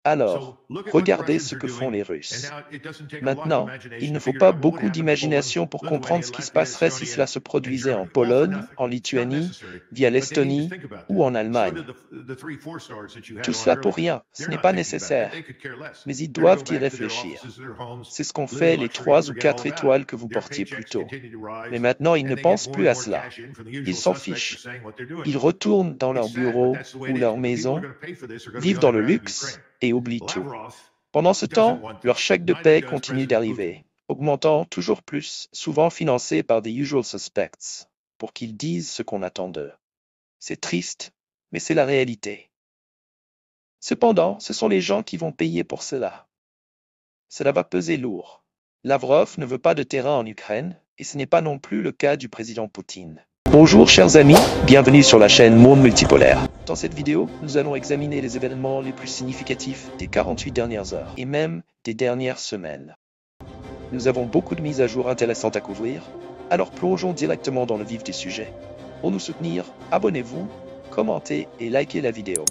Alors, regardez ce que font les Russes. Maintenant, il ne faut pas beaucoup d'imagination pour comprendre ce qui se passerait si cela se produisait en Pologne, en Lituanie, via l'Estonie ou en Allemagne. Tout cela pour rien, ce n'est pas nécessaire, mais ils doivent y réfléchir. C'est ce qu'ont fait les 3 ou 4 étoiles que vous portiez plus tôt. Mais maintenant, ils ne pensent plus à cela. Ils s'en fichent. Ils retournent dans leur bureau ou leur maison, vivent dans le luxe et oublient tout. Pendant ce temps, leur chèque de paie continue d'arriver, augmentant toujours plus, souvent financé par des usual suspects, pour qu'ils disent ce qu'on attend d'eux. C'est triste, mais c'est la réalité. Cependant, ce sont les gens qui vont payer pour cela. Cela va peser lourd. Lavrov ne veut pas de terrain en Ukraine, et ce n'est pas non plus le cas du président Poutine. Bonjour chers amis, bienvenue sur la chaîne Monde Multipolaire. Dans cette vidéo, nous allons examiner les événements les plus significatifs des 48 dernières heures, et même des dernières semaines. Nous avons beaucoup de mises à jour intéressantes à couvrir, alors plongeons directement dans le vif du sujet. Pour nous soutenir, abonnez-vous, commentez et likez la vidéo.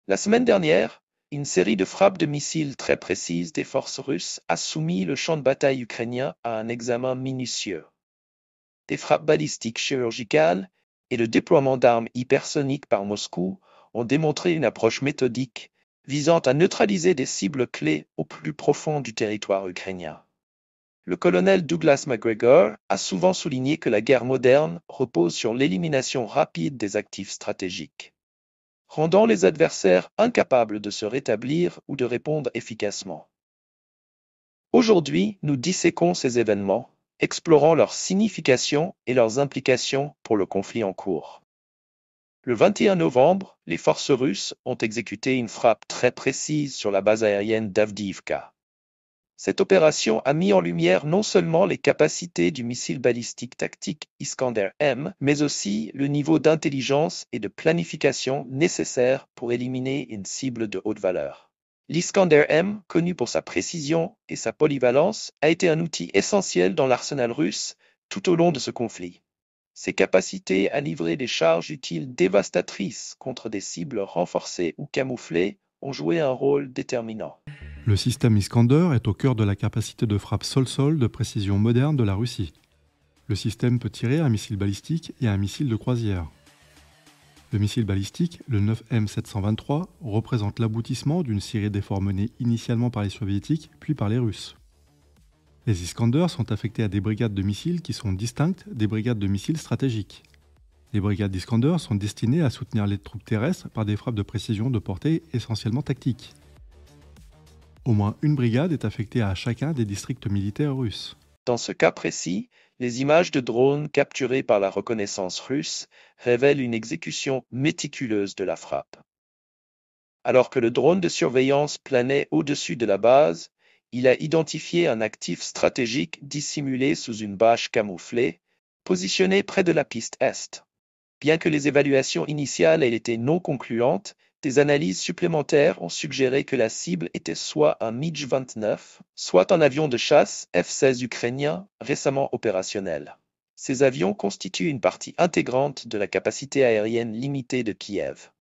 La semaine dernière, une série de frappes de missiles très précises des forces russes a soumis le champ de bataille ukrainien à un examen minutieux. Des frappes balistiques chirurgicales et le déploiement d'armes hypersoniques par Moscou ont démontré une approche méthodique visant à neutraliser des cibles clés au plus profond du territoire ukrainien. Le colonel Douglas Macgregor a souvent souligné que la guerre moderne repose sur l'élimination rapide des actifs stratégiques, rendant les adversaires incapables de se rétablir ou de répondre efficacement. Aujourd'hui, nous disséquons ces événements, explorant leur signification et leurs implications pour le conflit en cours. Le 21 novembre, les forces russes ont exécuté une frappe très précise sur la base aérienne d'Avdiivka. Cette opération a mis en lumière non seulement les capacités du missile balistique tactique Iskander-M, mais aussi le niveau d'intelligence et de planification nécessaire pour éliminer une cible de haute valeur. L'Iskander-M, connu pour sa précision et sa polyvalence, a été un outil essentiel dans l'arsenal russe tout au long de ce conflit. Ses capacités à livrer des charges utiles dévastatrices contre des cibles renforcées ou camouflées ont joué un rôle déterminant. Le système Iskander est au cœur de la capacité de frappe sol-sol de précision moderne de la Russie. Le système peut tirer un missile balistique et un missile de croisière. Le missile balistique, le 9M723, représente l'aboutissement d'une série d'efforts menés initialement par les soviétiques, puis par les Russes. Les Iskander sont affectés à des brigades de missiles qui sont distinctes des brigades de missiles stratégiques. Les brigades d'Iskander sont destinées à soutenir les troupes terrestres par des frappes de précision de portée essentiellement tactique. Au moins une brigade est affectée à chacun des districts militaires russes. Dans ce cas précis, les images de drones capturées par la reconnaissance russe révèlent une exécution méticuleuse de la frappe. Alors que le drone de surveillance planait au-dessus de la base, il a identifié un actif stratégique dissimulé sous une bâche camouflée, positionné près de la piste Est. Bien que les évaluations initiales aient été non concluantes, des analyses supplémentaires ont suggéré que la cible était soit un MiG-29, soit un avion de chasse F-16 ukrainien récemment opérationnel. Ces avions constituent une partie intégrante de la capacité aérienne limitée de Kiev.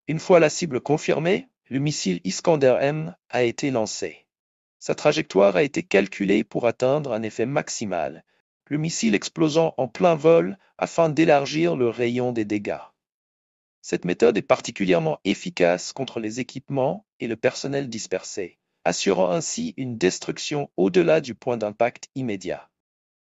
Une fois la cible confirmée, le missile Iskander-M a été lancé. Sa trajectoire a été calculée pour atteindre un effet maximal, le missile explosant en plein vol afin d'élargir le rayon des dégâts. Cette méthode est particulièrement efficace contre les équipements et le personnel dispersé, assurant ainsi une destruction au-delà du point d'impact immédiat.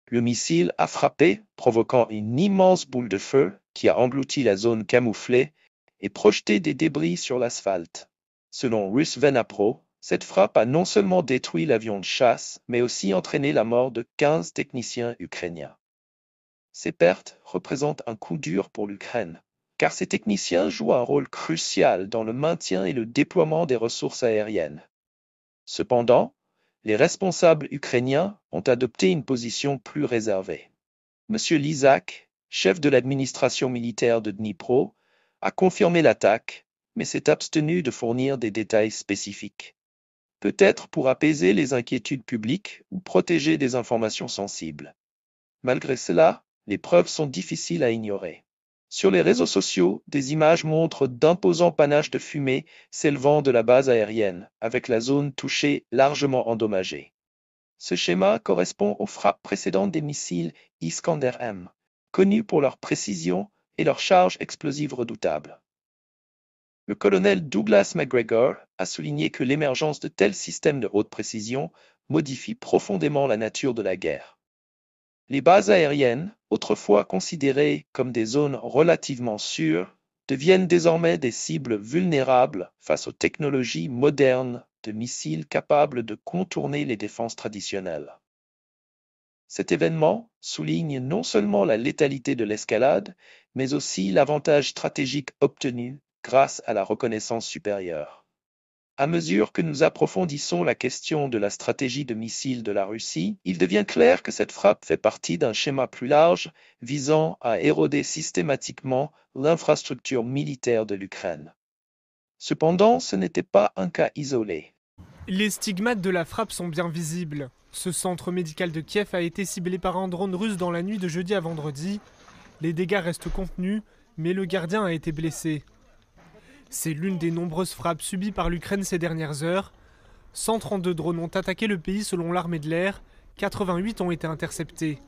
Le missile a frappé, provoquant une immense boule de feu qui a englouti la zone camouflée et projeté des débris sur l'asphalte. Selon Rusvenapro, cette frappe a non seulement détruit l'avion de chasse, mais aussi entraîné la mort de 15 techniciens ukrainiens. Ces pertes représentent un coup dur pour l'Ukraine, car ces techniciens jouent un rôle crucial dans le maintien et le déploiement des ressources aériennes. Cependant, les responsables ukrainiens ont adopté une position plus réservée. M. Lysak, chef de l'administration militaire de Dnipro, a confirmé l'attaque, mais s'est abstenu de fournir des détails spécifiques. Peut-être pour apaiser les inquiétudes publiques ou protéger des informations sensibles. Malgré cela, les preuves sont difficiles à ignorer. Sur les réseaux sociaux, des images montrent d'imposants panaches de fumée s'élevant de la base aérienne, avec la zone touchée largement endommagée. Ce schéma correspond aux frappes précédentes des missiles Iskander-M, connus pour leur précision et leur charge explosive redoutable. Le colonel Douglas McGregor a souligné que l'émergence de tels systèmes de haute précision modifie profondément la nature de la guerre. Les bases aériennes, autrefois considérées comme des zones relativement sûres, deviennent désormais des cibles vulnérables face aux technologies modernes de missiles capables de contourner les défenses traditionnelles. Cet événement souligne non seulement la létalité de l'escalade, mais aussi l'avantage stratégique obtenu grâce à la reconnaissance supérieure. À mesure que nous approfondissons la question de la stratégie de missiles de la Russie, il devient clair que cette frappe fait partie d'un schéma plus large visant à éroder systématiquement l'infrastructure militaire de l'Ukraine. Cependant, ce n'était pas un cas isolé. Les stigmates de la frappe sont bien visibles. Ce centre médical de Kiev a été ciblé par un drone russe dans la nuit de jeudi à vendredi. Les dégâts restent contenus, mais le gardien a été blessé. C'est l'une des nombreuses frappes subies par l'Ukraine ces dernières heures. 132 drones ont attaqué le pays selon l'armée de l'air, 88 ont été interceptés.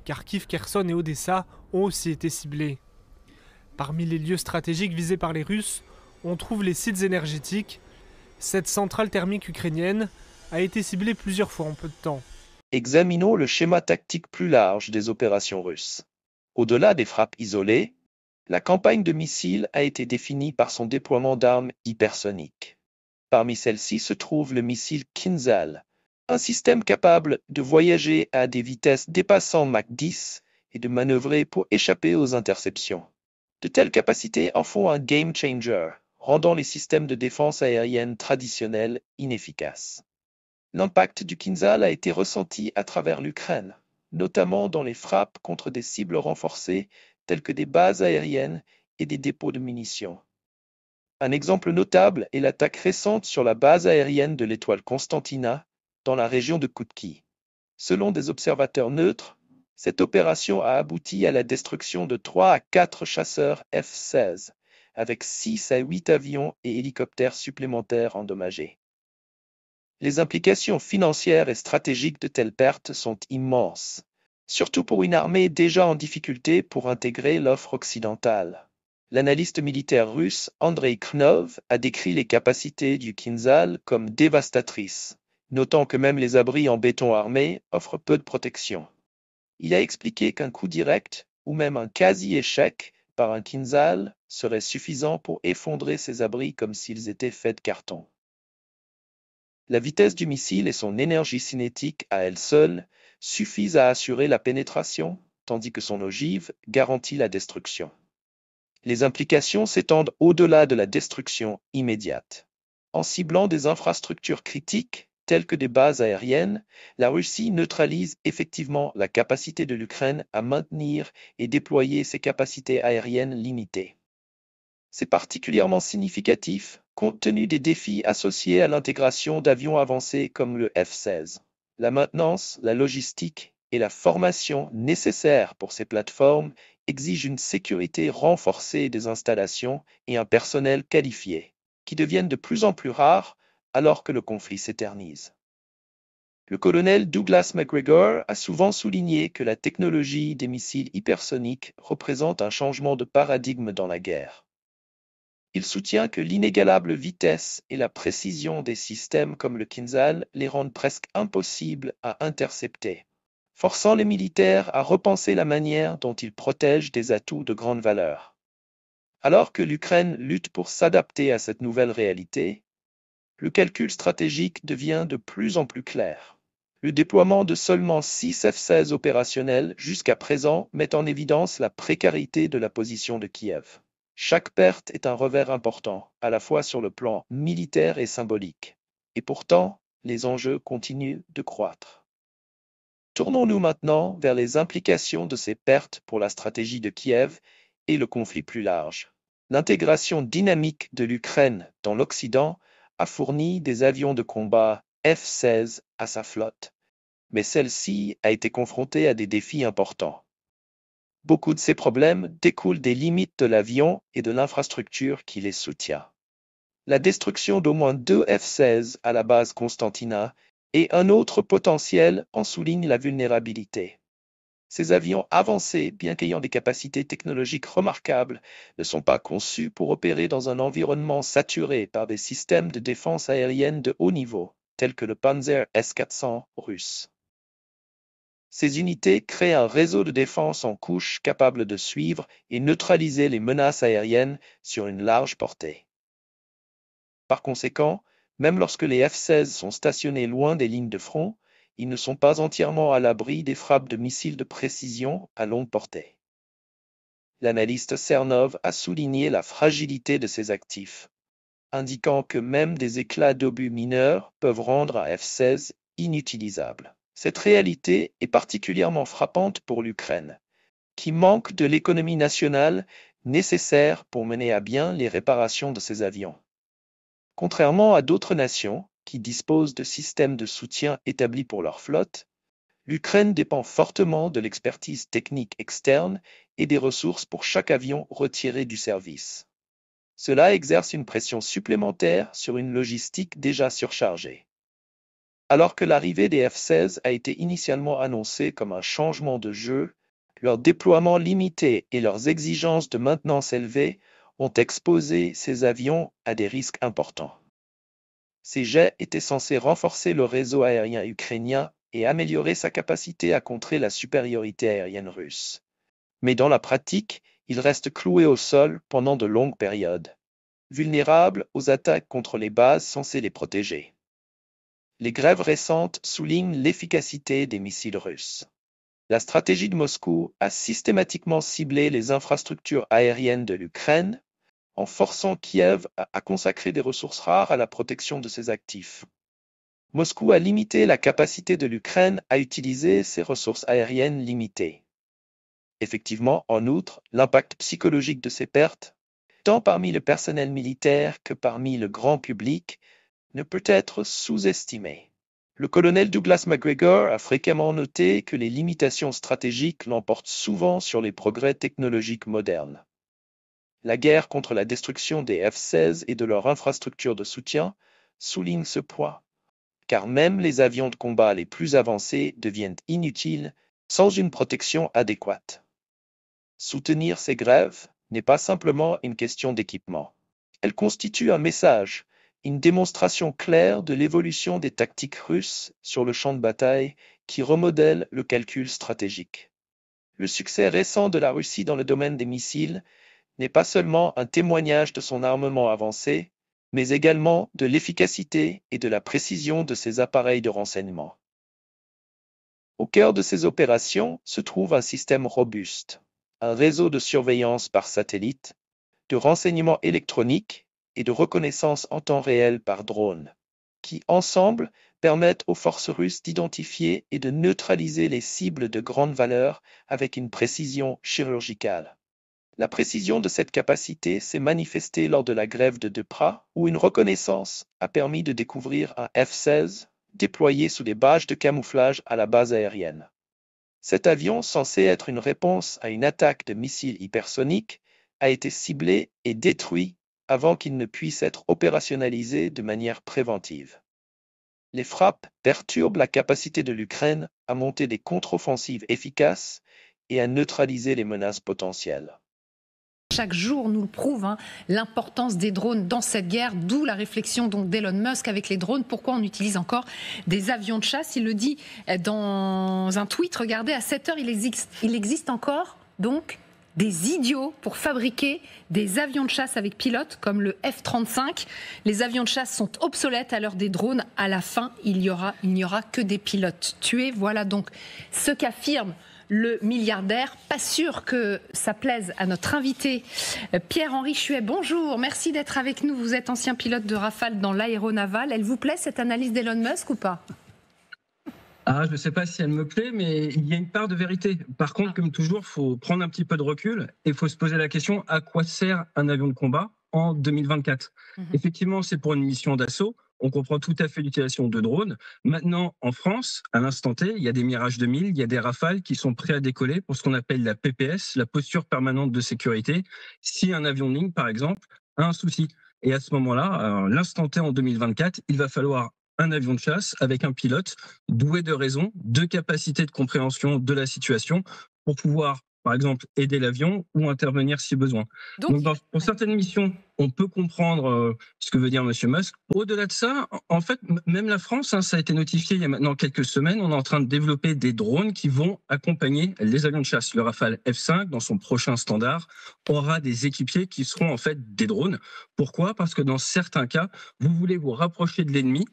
Kharkiv, Kherson et Odessa ont aussi été ciblés. Parmi les lieux stratégiques visés par les Russes, on trouve les sites énergétiques. Cette centrale thermique ukrainienne a été ciblée plusieurs fois en peu de temps. Examinons le schéma tactique plus large des opérations russes. Au-delà des frappes isolées, la campagne de missiles a été définie par son déploiement d'armes hypersoniques. Parmi celles-ci se trouve le missile Kinzhal, un système capable de voyager à des vitesses dépassant Mach 10 et de manœuvrer pour échapper aux interceptions. De telles capacités en font un game changer, rendant les systèmes de défense aérienne traditionnels inefficaces. L'impact du Kinzhal a été ressenti à travers l'Ukraine, notamment dans les frappes contre des cibles renforcées telles que des bases aériennes et des dépôts de munitions. Un exemple notable est l'attaque récente sur la base aérienne de l'étoile Constantina, dans la région de Koutki. Selon des observateurs neutres, cette opération a abouti à la destruction de 3 à 4 chasseurs F-16, avec 6 à 8 avions et hélicoptères supplémentaires endommagés. Les implications financières et stratégiques de telles pertes sont immenses, surtout pour une armée déjà en difficulté pour intégrer l'offre occidentale. L'analyste militaire russe Andrei Khnov a décrit les capacités du Kinzhal comme dévastatrices, notant que même les abris en béton armé offrent peu de protection. Il a expliqué qu'un coup direct, ou même un quasi-échec, par un Kinzhal serait suffisant pour effondrer ces abris comme s'ils étaient faits de carton. La vitesse du missile et son énergie cinétique à elle seule suffisent à assurer la pénétration, tandis que son ogive garantit la destruction. Les implications s'étendent au-delà de la destruction immédiate. En ciblant des infrastructures critiques, telles que des bases aériennes, la Russie neutralise effectivement la capacité de l'Ukraine à maintenir et déployer ses capacités aériennes limitées. C'est particulièrement significatif compte tenu des défis associés à l'intégration d'avions avancés comme le F-16. La maintenance, la logistique et la formation nécessaires pour ces plateformes exigent une sécurité renforcée des installations et un personnel qualifié, qui deviennent de plus en plus rares alors que le conflit s'éternise. Le colonel Douglas McGregor a souvent souligné que la technologie des missiles hypersoniques représente un changement de paradigme dans la guerre. Il soutient que l'inégalable vitesse et la précision des systèmes comme le Kinzhal les rendent presque impossibles à intercepter, forçant les militaires à repenser la manière dont ils protègent des atouts de grande valeur. Alors que l'Ukraine lutte pour s'adapter à cette nouvelle réalité, le calcul stratégique devient de plus en plus clair. Le déploiement de seulement 6 F-16 opérationnels jusqu'à présent met en évidence la précarité de la position de Kiev. Chaque perte est un revers important, à la fois sur le plan militaire et symbolique. Et pourtant, les enjeux continuent de croître. Tournons-nous maintenant vers les implications de ces pertes pour la stratégie de Kiev et le conflit plus large. L'intégration dynamique de l'Ukraine dans l'Occident a fourni des avions de combat F-16 à sa flotte, mais celle-ci a été confrontée à des défis importants. Beaucoup de ces problèmes découlent des limites de l'avion et de l'infrastructure qui les soutient. La destruction d'au moins 2 F-16 à la base Constantina et un autre potentiel en souligne la vulnérabilité. Ces avions avancés, bien qu'ayant des capacités technologiques remarquables, ne sont pas conçus pour opérer dans un environnement saturé par des systèmes de défense aérienne de haut niveau, tels que le Panzer S-400 russe. Ces unités créent un réseau de défense en couche capable de suivre et neutraliser les menaces aériennes sur une large portée. Par conséquent, même lorsque les F-16 sont stationnés loin des lignes de front, ils ne sont pas entièrement à l'abri des frappes de missiles de précision à longue portée. L'analyste Cernov a souligné la fragilité de ces actifs, indiquant que même des éclats d'obus mineurs peuvent rendre un F-16 inutilisable. Cette réalité est particulièrement frappante pour l'Ukraine, qui manque de l'économie nationale nécessaire pour mener à bien les réparations de ses avions. Contrairement à d'autres nations qui disposent de systèmes de soutien établis pour leur flotte, l'Ukraine dépend fortement de l'expertise technique externe et des ressources pour chaque avion retiré du service. Cela exerce une pression supplémentaire sur une logistique déjà surchargée. Alors que l'arrivée des F-16 a été initialement annoncée comme un changement de jeu, leur déploiement limité et leurs exigences de maintenance élevées ont exposé ces avions à des risques importants. Ces jets étaient censés renforcer le réseau aérien ukrainien et améliorer sa capacité à contrer la supériorité aérienne russe. Mais dans la pratique, ils restent cloués au sol pendant de longues périodes, vulnérables aux attaques contre les bases censées les protéger. Les grèves récentes soulignent l'efficacité des missiles russes. La stratégie de Moscou a systématiquement ciblé les infrastructures aériennes de l'Ukraine, en forçant Kiev à consacrer des ressources rares à la protection de ses actifs. Moscou a limité la capacité de l'Ukraine à utiliser ses ressources aériennes limitées. Effectivement, en outre, l'impact psychologique de ces pertes, tant parmi le personnel militaire que parmi le grand public, ne peut être sous-estimé. Le colonel Douglas McGregor a fréquemment noté que les limitations stratégiques l'emportent souvent sur les progrès technologiques modernes. La guerre contre la destruction des F-16 et de leur infrastructure de soutien souligne ce point, car même les avions de combat les plus avancés deviennent inutiles sans une protection adéquate. Soutenir ces grèves n'est pas simplement une question d'équipement. Elle constitue un message, une démonstration claire de l'évolution des tactiques russes sur le champ de bataille qui remodèle le calcul stratégique. Le succès récent de la Russie dans le domaine des missiles n'est pas seulement un témoignage de son armement avancé, mais également de l'efficacité et de la précision de ses appareils de renseignement. Au cœur de ces opérations se trouve un système robuste, un réseau de surveillance par satellite, de renseignement électronique et de reconnaissance en temps réel par drone, qui ensemble permettent aux forces russes d'identifier et de neutraliser les cibles de grande valeur avec une précision chirurgicale. La précision de cette capacité s'est manifestée lors de la grève de Depra, où une reconnaissance a permis de découvrir un F-16 déployé sous des badges de camouflage à la base aérienne. Cet avion, censé être une réponse à une attaque de missiles hypersoniques, a été ciblé et détruit avant qu'il ne puisse être opérationnalisé de manière préventive. Les frappes perturbent la capacité de l'Ukraine à monter des contre-offensives efficaces et à neutraliser les menaces potentielles. Chaque jour nous le prouve, l'importance des drones dans cette guerre, d'où la réflexion donc d'Elon Musk avec les drones. Pourquoi on utilise encore des avions de chasse? Il le dit dans un tweet, regardez, à 7 heures, il existe encore donc des idiots pour fabriquer des avions de chasse avec pilote comme le F-35. Les avions de chasse sont obsolètes à l'heure des drones. À la fin, il n'y aura que des pilotes tués. Voilà donc ce qu'affirme le milliardaire. Pas sûr que ça plaise à notre invité Pierre-Henri Chuet. Bonjour, merci d'être avec nous. Vous êtes ancien pilote de Rafale dans l'aéronaval. Elle vous plaît cette analyse d'Elon Musk ou pas ? Je ne sais pas si elle me plaît, mais il y a une part de vérité. Par contre, comme toujours, il faut prendre un petit peu de recul et il faut se poser la question, à quoi sert un avion de combat en 2024 ? Effectivement, c'est pour une mission d'assaut. on comprend tout à fait l'utilisation de drones. Maintenant, en France, à l'instant T, il y a des Mirage 2000, il y a des Rafales qui sont prêts à décoller pour ce qu'on appelle la PPS, la posture permanente de sécurité, si un avion de ligne, par exemple, a un souci. Et à ce moment-là, à l'instant T en 2024, il va falloir un avion de chasse avec un pilote doué de raison, de capacité de compréhension de la situation pour pouvoir, par exemple, aider l'avion ou intervenir si besoin. Donc pour certaines missions, on peut comprendre ce que veut dire M. Musk. Au-delà de ça, en fait, même la France, ça a été notifié il y a maintenant quelques semaines, on est en train de développer des drones qui vont accompagner les avions de chasse. Le Rafale F5, dans son prochain standard, aura des équipiers qui seront en fait des drones. Pourquoi ? Parce que dans certains cas, vous voulez vous rapprocher de l'ennemi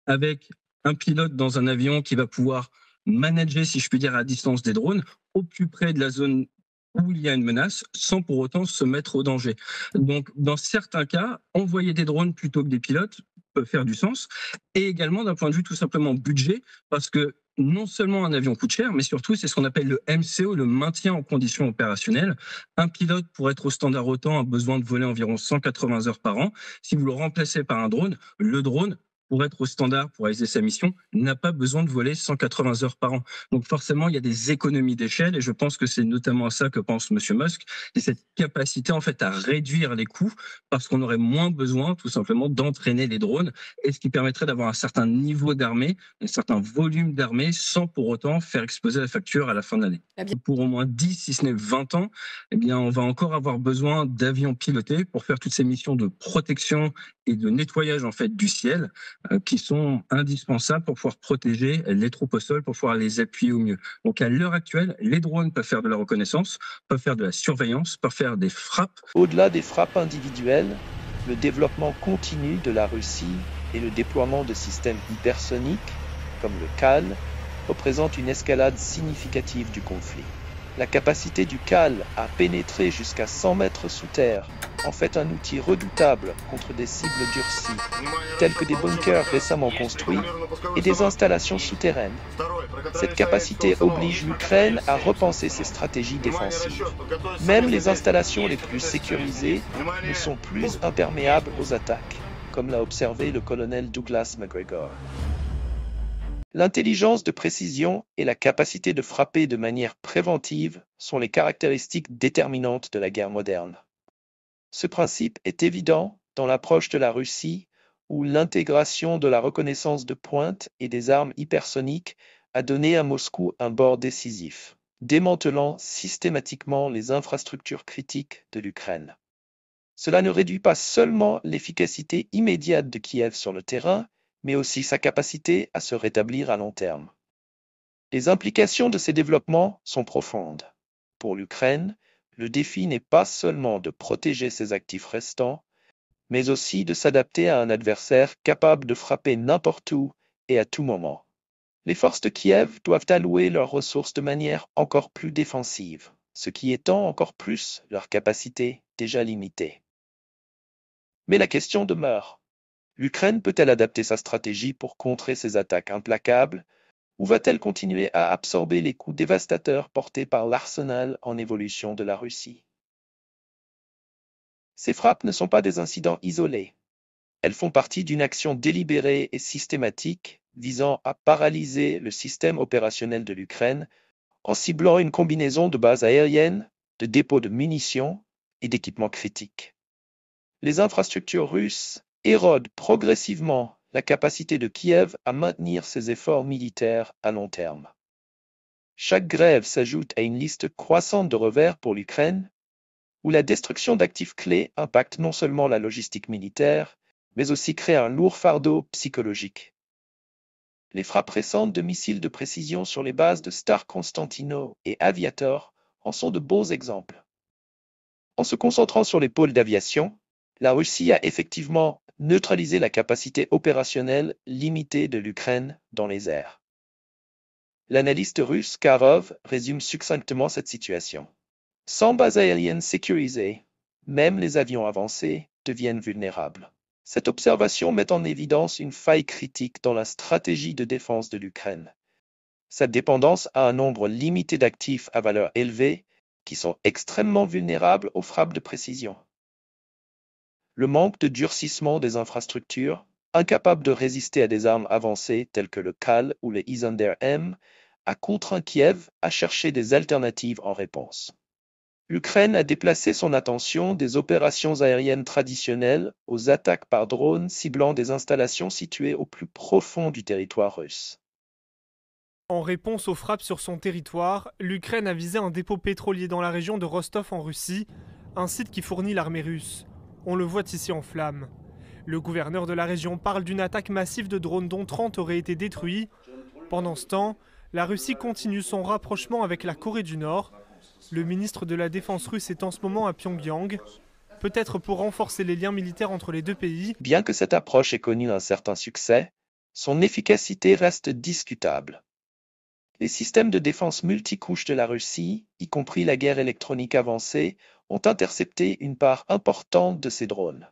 avec un pilote dans un avion qui va pouvoir manager, si je puis dire, à distance des drones, au plus près de la zone où il y a une menace, sans pour autant se mettre au danger. Donc, dans certains cas, envoyer des drones plutôt que des pilotes peut faire du sens, et également d'un point de vue tout simplement budget, parce que non seulement un avion coûte cher, mais surtout c'est ce qu'on appelle le MCO, le maintien en conditions opérationnelles. Un pilote, pour être au standard OTAN, a besoin de voler environ 180 heures par an. Si vous le remplacez par un drone, le drone, pour être au standard, pour réaliser sa mission, n'a pas besoin de voler 180 heures par an. Donc forcément, il y a des économies d'échelle et je pense que c'est notamment à ça que pense M. Musk, c'est cette capacité en fait à réduire les coûts parce qu'on aurait moins besoin tout simplement d'entraîner les drones et ce qui permettrait d'avoir un certain niveau d'armée, un certain volume d'armée sans pour autant faire exploser la facture à la fin de l'année. Pour au moins 10, si ce n'est 20 ans, eh bien, on va encore avoir besoin d'avions pilotés pour faire toutes ces missions de protection et de nettoyage en fait du ciel qui sont indispensables pour pouvoir protéger les troupes au sol, pour pouvoir les appuyer au mieux. Donc à l'heure actuelle, les drones peuvent faire de la reconnaissance, peuvent faire de la surveillance, peuvent faire des frappes. Au-delà des frappes individuelles, le développement continu de la Russie et le déploiement de systèmes hypersoniques, comme le CAL, représentent une escalade significative du conflit. La capacité du CAL à pénétrer jusqu'à 100 mètres sous terre en fait un outil redoutable contre des cibles durcies, telles que des bunkers récemment construits et des installations souterraines. Cette capacité oblige l'Ukraine à repenser ses stratégies défensives. Même les installations les plus sécurisées ne sont plus imperméables aux attaques, comme l'a observé le colonel Douglas Macgregor. L'intelligence de précision et la capacité de frapper de manière préventive sont les caractéristiques déterminantes de la guerre moderne. Ce principe est évident dans l'approche de la Russie, où l'intégration de la reconnaissance de pointe et des armes hypersoniques a donné à Moscou un bord décisif, démantelant systématiquement les infrastructures critiques de l'Ukraine. Cela ne réduit pas seulement l'efficacité immédiate de Kiev sur le terrain, mais aussi sa capacité à se rétablir à long terme. Les implications de ces développements sont profondes. Pour l'Ukraine, le défi n'est pas seulement de protéger ses actifs restants, mais aussi de s'adapter à un adversaire capable de frapper n'importe où et à tout moment. Les forces de Kiev doivent allouer leurs ressources de manière encore plus défensive, ce qui étend encore plus leurs capacités déjà limitées. Mais la question demeure. L'Ukraine peut-elle adapter sa stratégie pour contrer ces attaques implacables, ou va-t-elle continuer à absorber les coups dévastateurs portés par l'arsenal en évolution de la Russie? Ces frappes ne sont pas des incidents isolés. Elles font partie d'une action délibérée et systématique visant à paralyser le système opérationnel de l'Ukraine en ciblant une combinaison de bases aériennes, de dépôts de munitions et d'équipements critiques. Les infrastructures russes érode progressivement la capacité de Kiev à maintenir ses efforts militaires à long terme. Chaque grève s'ajoute à une liste croissante de revers pour l'Ukraine, où la destruction d'actifs clés impacte non seulement la logistique militaire, mais aussi crée un lourd fardeau psychologique. Les frappes récentes de missiles de précision sur les bases de Star Constantino et Aviator en sont de beaux exemples. En se concentrant sur les pôles d'aviation, la Russie a effectivement neutralisé la capacité opérationnelle limitée de l'Ukraine dans les airs. L'analyste russe Karov résume succinctement cette situation. Sans base aérienne sécurisée, même les avions avancés deviennent vulnérables. Cette observation met en évidence une faille critique dans la stratégie de défense de l'Ukraine. Sa dépendance à un nombre limité d'actifs à valeur élevée qui sont extrêmement vulnérables aux frappes de précision. Le manque de durcissement des infrastructures, incapable de résister à des armes avancées telles que le Kal ou le Iskander-M, a contraint Kiev à chercher des alternatives en réponse. L'Ukraine a déplacé son attention des opérations aériennes traditionnelles aux attaques par drone ciblant des installations situées au plus profond du territoire russe. En réponse aux frappes sur son territoire, l'Ukraine a visé un dépôt pétrolier dans la région de Rostov en Russie, un site qui fournit l'armée russe. On le voit ici en flammes. Le gouverneur de la région parle d'une attaque massive de drones dont 30 auraient été détruits. Pendant ce temps, la Russie continue son rapprochement avec la Corée du Nord. Le ministre de la Défense russe est en ce moment à Pyongyang, peut-être pour renforcer les liens militaires entre les deux pays. Bien que cette approche ait connu un certain succès, son efficacité reste discutable. Les systèmes de défense multicouches de la Russie, y compris la guerre électronique avancée, ont intercepté une part importante de ces drones.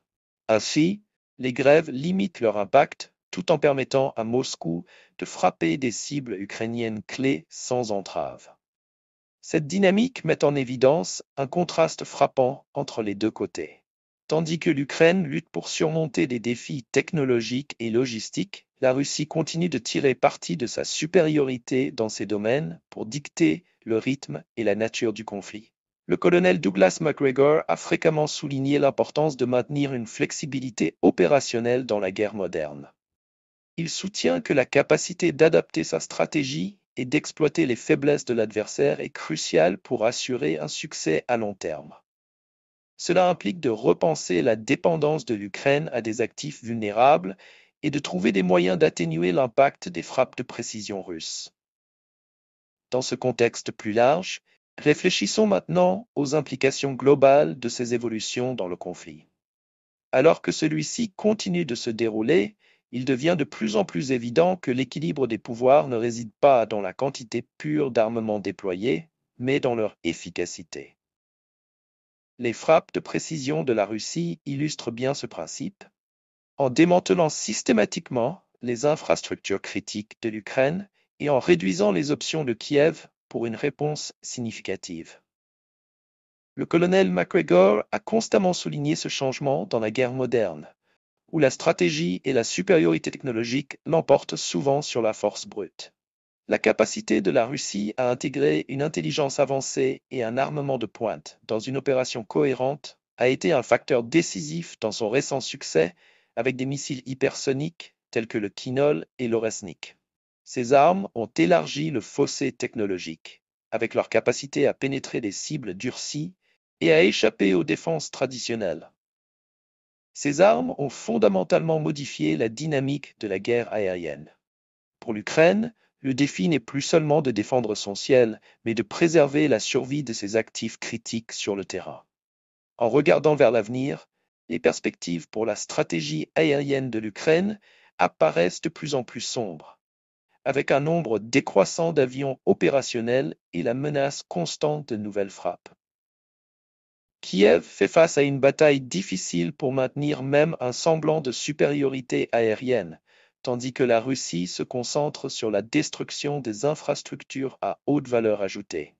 Ainsi, les grèves limitent leur impact tout en permettant à Moscou de frapper des cibles ukrainiennes clés sans entrave. Cette dynamique met en évidence un contraste frappant entre les deux côtés. Tandis que l'Ukraine lutte pour surmonter des défis technologiques et logistiques, la Russie continue de tirer parti de sa supériorité dans ces domaines pour dicter le rythme et la nature du conflit. Le colonel Douglas Macgregor a fréquemment souligné l'importance de maintenir une flexibilité opérationnelle dans la guerre moderne. Il soutient que la capacité d'adapter sa stratégie et d'exploiter les faiblesses de l'adversaire est cruciale pour assurer un succès à long terme. Cela implique de repenser la dépendance de l'Ukraine à des actifs vulnérables et de trouver des moyens d'atténuer l'impact des frappes de précision russes. Dans ce contexte plus large, réfléchissons maintenant aux implications globales de ces évolutions dans le conflit. Alors que celui-ci continue de se dérouler, il devient de plus en plus évident que l'équilibre des pouvoirs ne réside pas dans la quantité pure d'armements déployés, mais dans leur efficacité. Les frappes de précision de la Russie illustrent bien ce principe. En démantelant systématiquement les infrastructures critiques de l'Ukraine et en réduisant les options de Kiev pour une réponse significative. Le colonel Macgregor a constamment souligné ce changement dans la guerre moderne, où la stratégie et la supériorité technologique l'emportent souvent sur la force brute. La capacité de la Russie à intégrer une intelligence avancée et un armement de pointe dans une opération cohérente a été un facteur décisif dans son récent succès avec des missiles hypersoniques tels que le Kinol et l'Oresnik. Ces armes ont élargi le fossé technologique, avec leur capacité à pénétrer des cibles durcies et à échapper aux défenses traditionnelles. Ces armes ont fondamentalement modifié la dynamique de la guerre aérienne. Pour l'Ukraine, le défi n'est plus seulement de défendre son ciel, mais de préserver la survie de ses actifs critiques sur le terrain. En regardant vers l'avenir, les perspectives pour la stratégie aérienne de l'Ukraine apparaissent de plus en plus sombres, avec un nombre décroissant d'avions opérationnels et la menace constante de nouvelles frappes. Kiev fait face à une bataille difficile pour maintenir même un semblant de supériorité aérienne, tandis que la Russie se concentre sur la destruction des infrastructures à haute valeur ajoutée.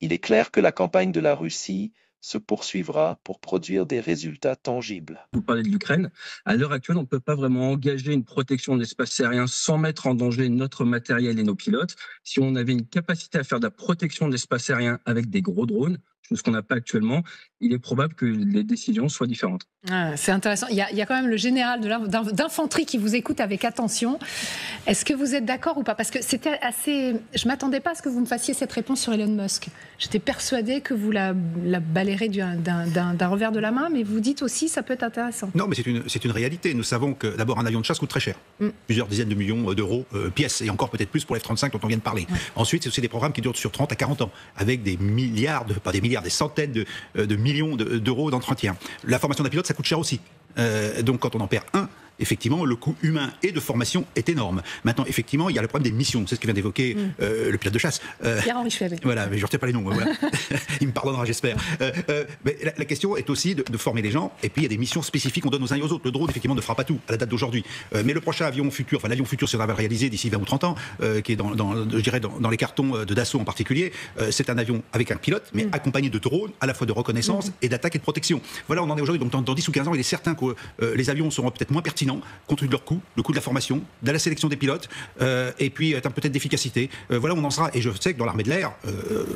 Il est clair que la campagne de la Russie se poursuivra pour produire des résultats tangibles. Vous parlez de l'Ukraine. À l'heure actuelle, on ne peut pas vraiment engager une protection de l'espace aérien sans mettre en danger notre matériel et nos pilotes. Si on avait une capacité à faire de la protection de l'espace aérien avec des gros drones, chose qu'on n'a pas actuellement, il est probable que les décisions soient différentes. C'est intéressant. Il y a quand même le général d'infanterie qui vous écoute avec attention. Est-ce que vous êtes d'accord ou pas? Parce que c'était assez... Je ne m'attendais pas à ce que vous me fassiez cette réponse sur Elon Musk. J'étais persuadée que vous la balayerez d'un revers de la main, mais vous dites aussi ça peut être intéressant. Non, mais c'est une réalité. Nous savons que d'abord un avion de chasse coûte très cher. Plusieurs dizaines de millions d'euros pièce, et encore peut-être plus pour l'F-35 dont on vient de parler. Ensuite, c'est aussi des programmes qui durent sur 30 à 40 ans, avec des milliards, pas des milliards, des centaines de millions d'euros d'entretien. La formation d'un pilote, ça coûte cher aussi. Donc quand on en perd un, effectivement, le coût humain et de formation est énorme. Maintenant, effectivement, il y a le problème des missions. C'est ce que vient d'évoquer le pilote de chasse. Pierre-Henri Chuet. Voilà, mais je ne retiens pas les noms. Voilà. Il me pardonnera, j'espère. Mais la question est aussi de former les gens. Et puis, il y a des missions spécifiques qu'on donne aux uns et aux autres. Le drone, effectivement, ne fera pas tout à la date d'aujourd'hui. Mais le prochain avion futur, enfin l'avion futur, si on va le réaliser d'ici 20 ou 30 ans, qui est je dirais dans les cartons de Dassault en particulier, c'est un avion avec un pilote, mais accompagné de drones, à la fois de reconnaissance et d'attaque et de protection. Voilà, on en est aujourd'hui. Donc, dans 10 ou 15 ans, il est certain que les avions seront peut-être moins pertinents hallucinant, compte tenu de leur coût, le coût de la formation, de la sélection des pilotes, et puis peut-être d'efficacité. Voilà où on en sera. Et je sais que dans l'armée de l'air,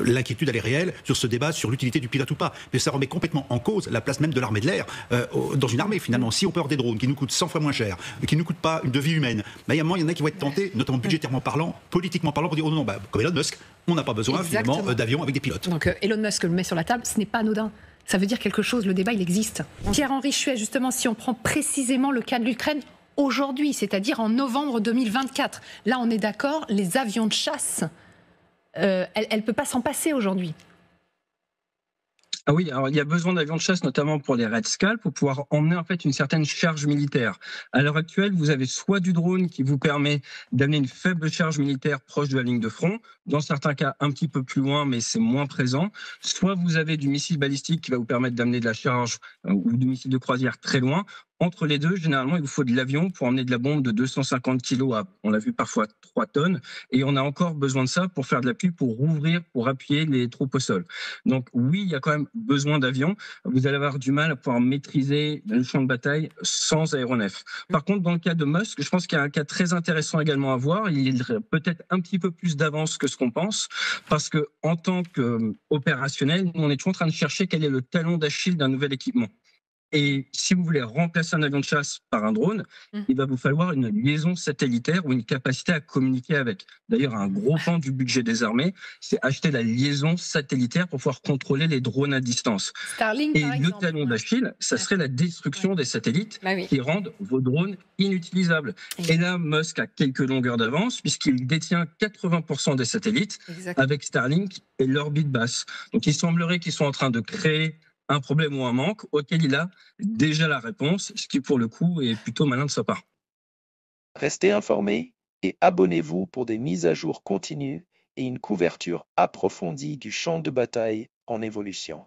l'inquiétude elle est réelle sur ce débat sur l'utilité du pilote ou pas. Mais ça remet complètement en cause la place même de l'armée de l'air dans une armée finalement. Si on peut avoir des drones qui nous coûtent 100 fois moins cher, qui ne nous coûtent pas une vie humaine, il y a un moment, il y en a qui vont être tentés, notamment budgétairement parlant, politiquement parlant, pour dire oh non, comme Elon Musk, on n'a pas besoin finalement d'avions avec des pilotes. Donc Elon Musk le met sur la table, ce n'est pas anodin. Ça veut dire quelque chose, le débat il existe. Pierre-Henri Chuet, justement, si on prend précisément le cas de l'Ukraine, aujourd'hui, c'est-à-dire en novembre 2024, là on est d'accord, les avions de chasse, elle ne peut pas s'en passer aujourd'hui. Ah oui, alors il y a besoin d'avions de chasse, notamment pour les Red Scalp, pour pouvoir emmener en fait une certaine charge militaire. À l'heure actuelle, vous avez soit du drone qui vous permet d'amener une faible charge militaire proche de la ligne de front, dans certains cas un petit peu plus loin, mais c'est moins présent. Soit vous avez du missile balistique qui va vous permettre d'amener de la charge ou du missile de croisière très loin. Entre les deux, généralement, il vous faut de l'avion pour emmener de la bombe de 250 kg à, on l'a vu parfois, 3 tonnes. Et on a encore besoin de ça pour faire de l'appui, pour rouvrir, pour appuyer les troupes au sol. Donc oui, il y a quand même besoin d'avions. Vous allez avoir du mal à pouvoir maîtriser le champ de bataille sans aéronef. Par contre, dans le cas de Musk, je pense qu'il y a un cas très intéressant également à voir. Il a peut-être un petit peu plus d'avance que ce qu'on pense, parce que en tant qu'opérationnel, on est toujours en train de chercher quel est le talon d'Achille d'un nouvel équipement. Et si vous voulez remplacer un avion de chasse par un drone, il va vous falloir une liaison satellitaire ou une capacité à communiquer avec. D'ailleurs, un gros pan du budget des armées, c'est acheter la liaison satellitaire pour pouvoir contrôler les drones à distance. Starlink, et par le exemple. talon d'Achille, ça serait la destruction des satellites qui rendent vos drones inutilisables. Et là, Musk a quelques longueurs d'avance puisqu'il détient 80% des satellites avec Starlink et l'orbite basse. Donc il semblerait qu'ils sont en train de créer un problème ou un manque auquel il a déjà la réponse, ce qui pour le coup est plutôt malin de sa part. Restez informés et abonnez-vous pour des mises à jour continues et une couverture approfondie du champ de bataille en évolution.